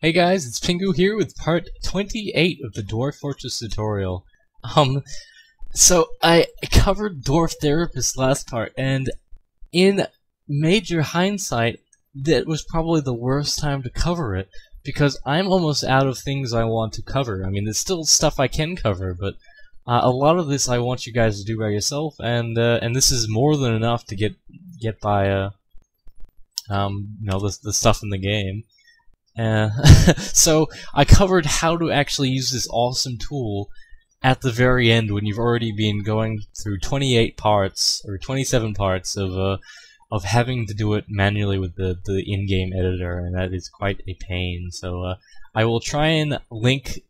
Hey guys, it's Pingu here with part 28 of the Dwarf Fortress tutorial. So I covered Dwarf Therapist last part, and in major hindsight, that was probably the worst time to cover it, because I'm almost out of things I want to cover. I mean, there's still stuff I can cover, but a lot of this I want you guys to do by yourself, and this is more than enough to get by, the stuff in the game. So I covered how to actually use this awesome tool at the very end when you've already been going through 28 parts or 27 parts of having to do it manually with the in-game editor, and that is quite a pain. So I will try and link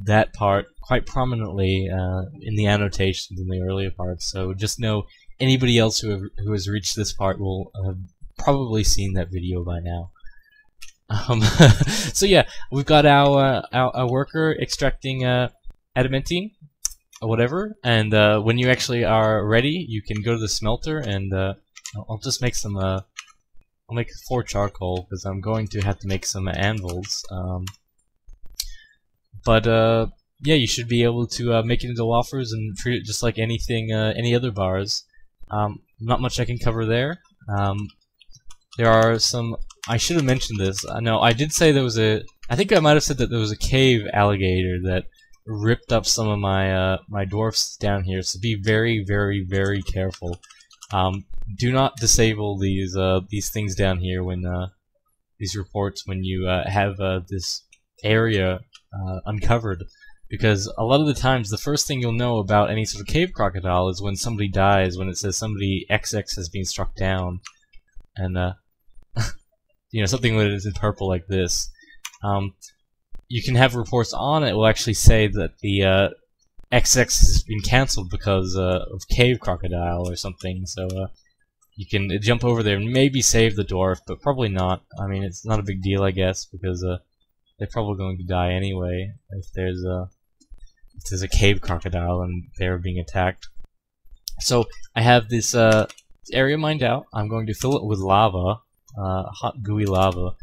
that part quite prominently in the annotations in the earlier parts. So just know anybody else who has reached this part will have probably seen that video by now. So yeah, we've got our worker extracting adamantine, or whatever, and when you actually are ready, you can go to the smelter, and I'll just make some. I'll make 4 charcoal because I'm going to have to make some anvils. Yeah, you should be able to make it into wafers and treat it just like anything, any other bars. Not much I can cover there. There are some. I should have mentioned this. No, I did say there was a. I think I might have said that there was a cave alligator that ripped up some of my my dwarfs down here. So be very, very, very careful. Do not disable these things down here when these reports when you have this area uncovered, because a lot of the times the first thing you'll know about any sort of cave crocodile is when somebody dies, when it says somebody XX has been struck down, and you know, something that is in purple like this. You can have reports on it will actually say that the XX has been cancelled because of cave crocodile or something. So you can jump over there and maybe save the dwarf, but probably not. I mean, it's not a big deal, I guess, because they're probably going to die anyway if there's a cave crocodile and they're being attacked. So I have this area mined out. I'm going to fill it with lava. Hot gooey lava.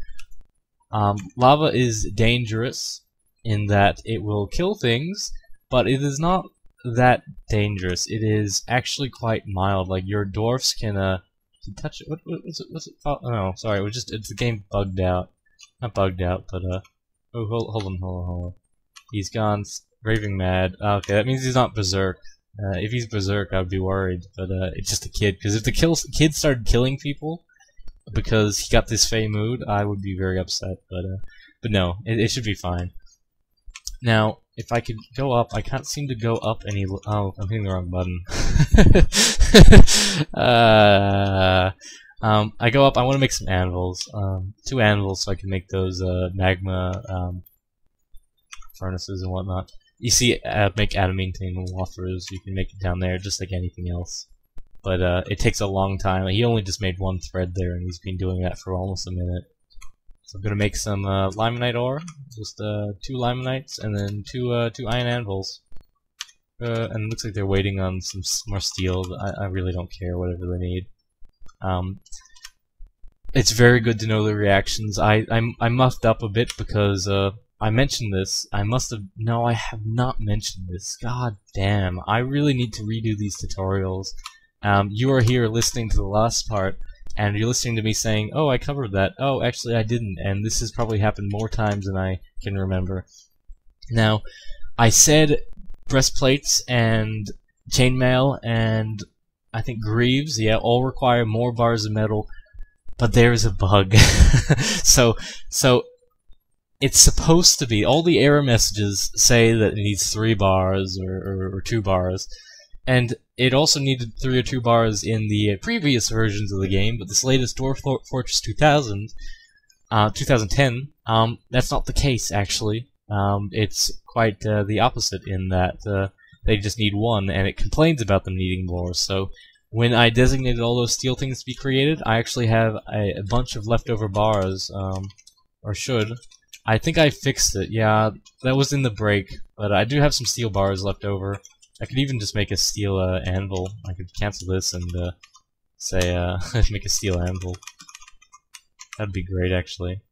Lava is dangerous in that it will kill things, but it is not that dangerous. It is actually quite mild. Like your dwarfs can touch it. What's it? Oh no, sorry. It's the game bugged out. Not bugged out, but oh, hold on. He's gone raving mad. Okay, that means he's not berserk. If he's berserk, I'd be worried. But it's just a kid. Because if the kid started killing people because he got this Fey mood, I would be very upset, but no, it should be fine. Now, if I could go up, I can't seem to go up any. Oh, I'm hitting the wrong button. I go up. I want to make some anvils, 2 anvils, so I can make those magma furnaces and whatnot. You see, make adamantine wafers. You can make it down there, just like anything else. But it takes a long time. He only just made 1 thread there, and he's been doing that for almost a minute. So I'm gonna make some limonite ore, just 2 limonites, and then 2 iron anvils. And it looks like they're waiting on some more steel. But I really don't care, whatever they need. It's very good to know the reactions. I muffed up a bit because I mentioned this. No, I have not mentioned this. God damn! I really need to redo these tutorials. You are here listening to the last part, and you're listening to me saying, oh, I covered that. Oh, actually I didn't, and this has probably happened more times than I can remember. Now, I said breastplates and chainmail and I think greaves, yeah, all require more bars of metal, but there's a bug. So it's supposed to be, all the error messages say that it needs 3 bars or 2 bars. And it also needed 3 or 2 bars in the previous versions of the game, but this latest Dwarf Fortress 2010, that's not the case, actually. It's quite the opposite in that they just need 1, and it complains about them needing more. So when I designated all those steel things to be created, I actually have a bunch of leftover bars, or should. I think I fixed it, yeah, that was in the break, but I do have some steel bars left over. I could even just make a steel anvil. I could cancel this and say make a steel anvil. That'd be great, actually.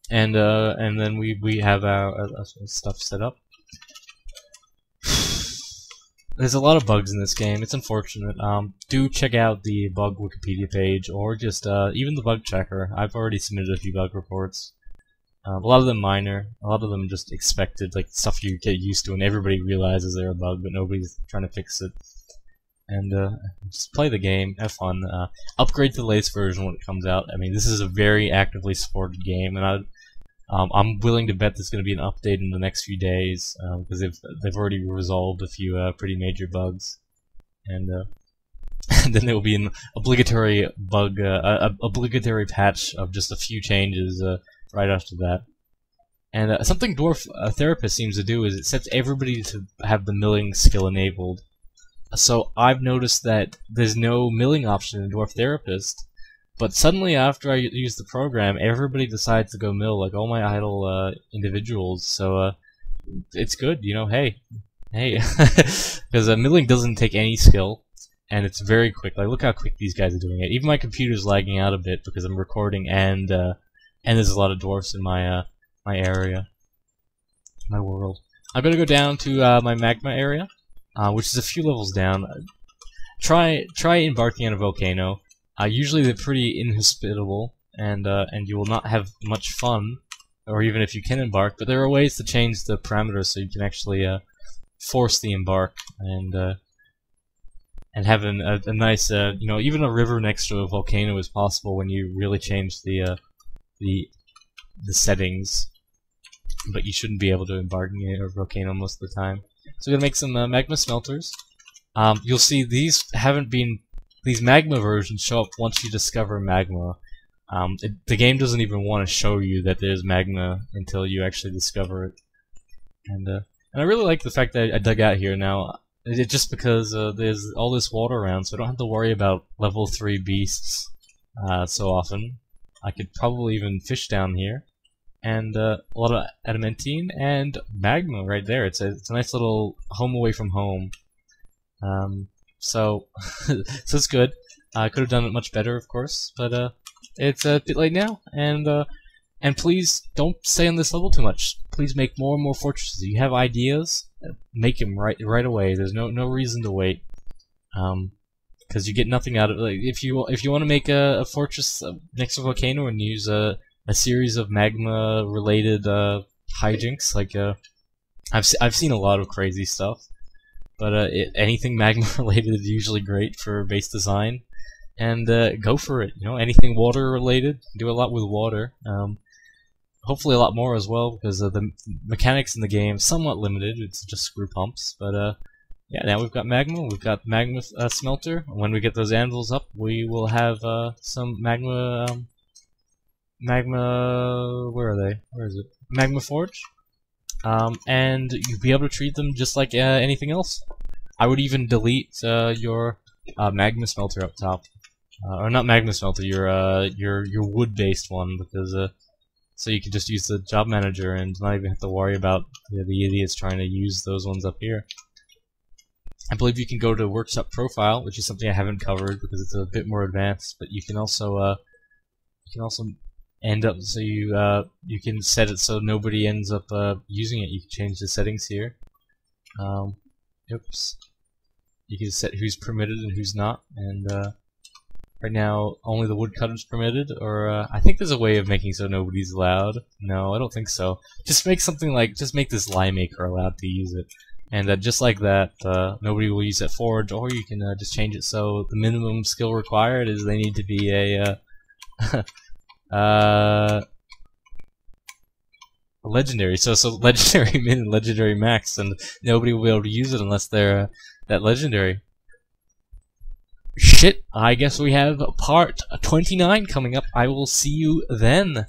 and then we have our stuff set up. There's a lot of bugs in this game. It's unfortunate. Do check out the bug Wikipedia page, or just even the bug checker. I've already submitted a few bug reports. A lot of them minor, a lot of them just expected, like stuff you get used to, and everybody realizes they're a bug, but nobody's trying to fix it. And just play the game, have fun. Upgrade to the latest version when it comes out. I mean, this is a very actively supported game, and I'm willing to bet there's going to be an update in the next few days, because they've already resolved a few pretty major bugs, and and then there will be an obligatory obligatory patch of just a few changes right after that. And something Dwarf Therapist seems to do is it sets everybody to have the milling skill enabled. So I've noticed that there's no milling option in Dwarf Therapist, but suddenly after I use the program, everybody decides to go mill, like all my idle individuals. So it's good, you know. Hey, because milling doesn't take any skill, and it's very quick. Like, look how quick these guys are doing it. Even my computer's lagging out a bit because I'm recording, and there's a lot of dwarfs in my my area, my world. I'm gonna go down to my magma area, which is a few levels down. Try embarking on a volcano. Usually they're pretty inhospitable, and you will not have much fun, or even if you can embark. But there are ways to change the parameters so you can actually force the embark and have a nice, you know, even a river next to a volcano is possible when you really change the settings. But you shouldn't be able to embark in a volcano most of the time. So we're gonna make some magma smelters. You'll see these magma versions show up once you discover magma. The game doesn't even want to show you that there's magma until you actually discover it. And I really like the fact that I dug out here now. It's just because there's all this water around, so I don't have to worry about level 3 beasts so often. I could probably even fish down here. And a lot of adamantine and magma right there. It's a nice little home away from home. So so it's good. I could have done it much better, of course, but it's a bit late now. And please don't stay on this level too much. Please make more and more fortresses. If you have ideas, make them right away. There's no reason to wait. Because you get nothing out of it. Like, if you want to make a fortress next to a volcano and use a series of magma-related hijinks, like I've seen a lot of crazy stuff, but anything magma-related is usually great for base design, and go for it. You know, anything water-related, do a lot with water. Hopefully a lot more as well, because the mechanics in the game somewhat limited. It's just screw pumps, but yeah. Now we've got magma. We've got magma smelter. When we get those anvils up, we will have some magma. Where are they? Where is it? Magma Forge. And you'll be able to treat them just like anything else. I would even delete your magma smelter up top, or not magma smelter, your wood-based one, because so you can just use the job manager and not even have to worry about the idiots trying to use those ones up here. I believe you can go to workshop profile, which is something I haven't covered because it's a bit more advanced, but you can also end up so you can set it so nobody ends up using it. You can change the settings here. Oops. You can set who's permitted and who's not, and right now only the woodcutter's permitted, or I think there's a way of making so nobody's allowed. No, I don't think so. Just make something like, just make this lye maker allowed to use it, and just like that, nobody will use that forge. Or you can just change it so the minimum skill required is they need to be a legendary, so legendary min and legendary max, and nobody will be able to use it unless they're that legendary. Shit, I guess we have part 29 coming up. I will see you then.